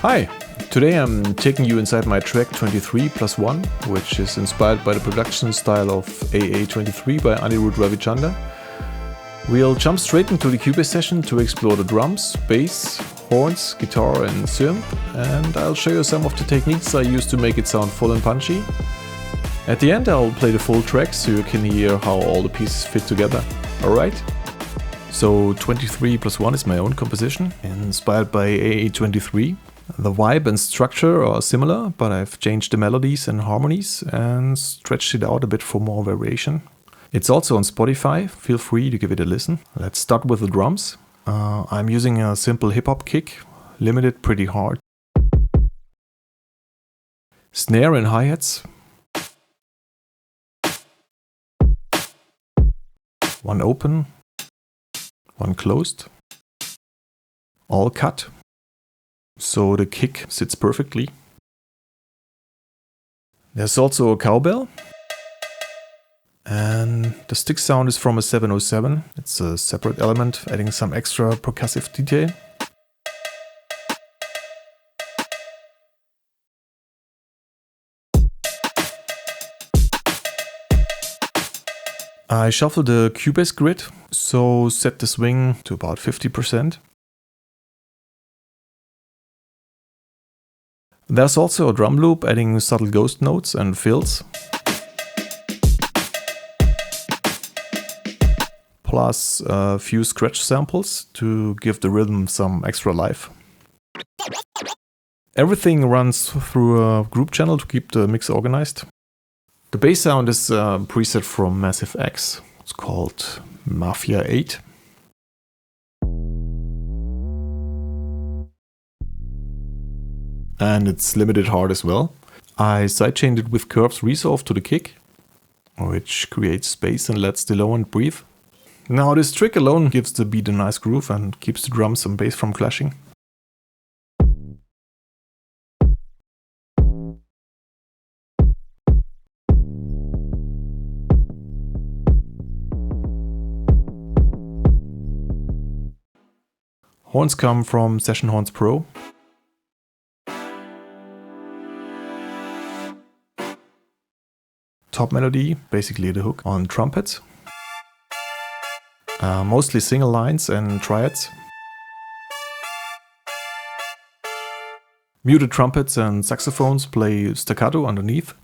Hi, today I'm taking you inside my track 23PLUS1, which is inspired by the production style of AA23 by Anirudh Ravichander. We'll jump straight into the Cubase session to explore the drums, bass, horns, guitar and synth, and I'll show you some of the techniques I use to make it sound full and punchy. At the end I'll play the full track so you can hear how all the pieces fit together. Alright? So 23PLUS1 is my own composition, inspired by AA23. The vibe and structure are similar, but I've changed the melodies and harmonies and stretched it out a bit for more variation. It's also on Spotify, feel free to give it a listen. Let's start with the drums. I'm using a simple hip-hop kick, limited pretty hard. Snare and hi-hats. One open, one closed. All cut, so the kick sits perfectly. There's also a cowbell. And the stick sound is from a 707. It's a separate element, adding some extra percussive detail. I shuffled the Cubase grid, so set the swing to about 50%. There's also a drum loop adding subtle ghost notes and fills. Plus a few scratch samples to give the rhythm some extra life. Everything runs through a group channel to keep the mix organized. The bass sound is a preset from Massive X. It's called Mafia 8. And it's limited hard as well. I sidechained it with Curve's resolve to the kick, which creates space and lets the low end breathe. Now this trick alone gives the beat a nice groove and keeps the drums and bass from clashing. Horns come from Session Horns Pro. Top melody, basically the hook, on trumpets. Mostly single lines and triads. Muted trumpets and saxophones play staccato underneath.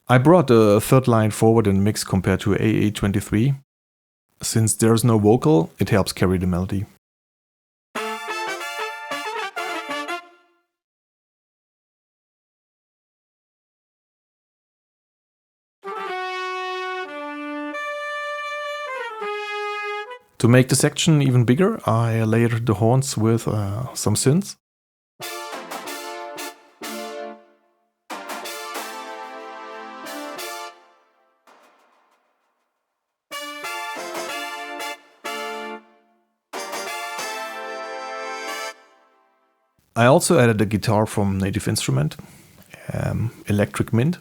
I brought a third line forward in mix compared to AA23. Since there's no vocal, it helps carry the melody. To make the section even bigger, I layered the horns with some synths. I also added a guitar from Native Instrument, Electric Mint.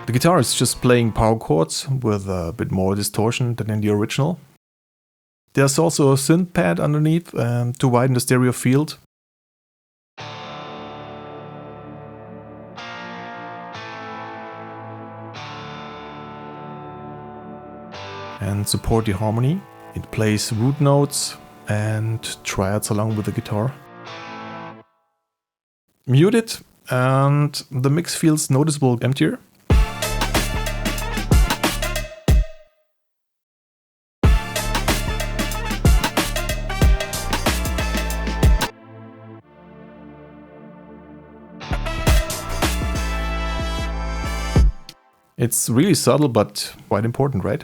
The guitar is just playing power chords with a bit more distortion than in the original. There's also a synth pad underneath to widen the stereo field. And support the harmony. It plays root notes and triads along with the guitar. Mute it and the mix feels noticeably emptier. It's really subtle but quite important, right?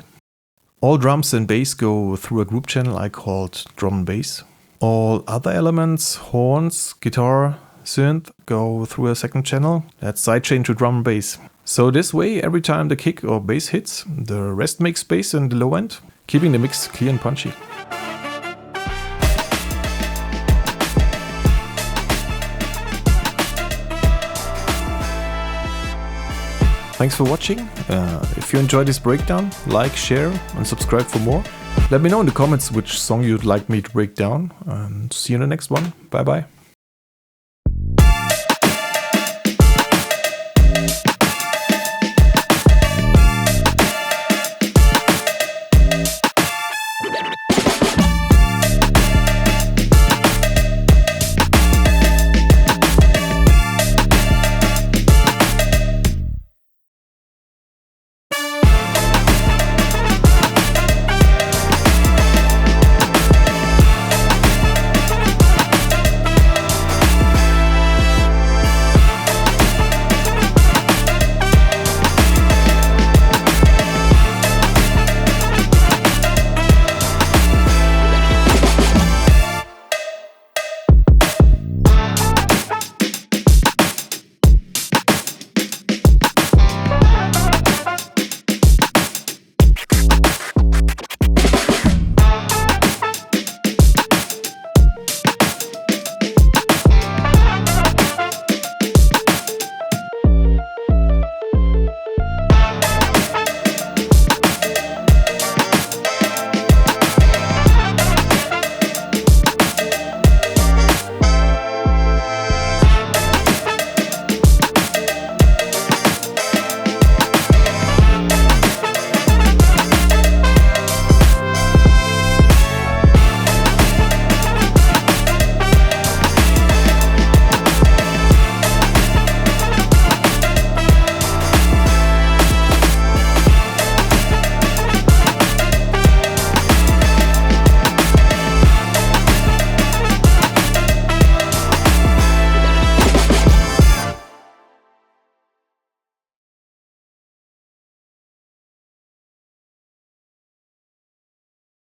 All drums and bass go through a group channel I called drum and bass. All other elements, horns, guitar, synth, go through a second channel that's sidechain to drum and bass. So this way, every time the kick or bass hits, the rest makes space in the low end, keeping the mix clear and punchy. Thanks for watching. If you enjoyed this breakdown, like, share and subscribe for more. Let me know in the comments which song you'd like me to break down, and see you in the next one. Bye bye.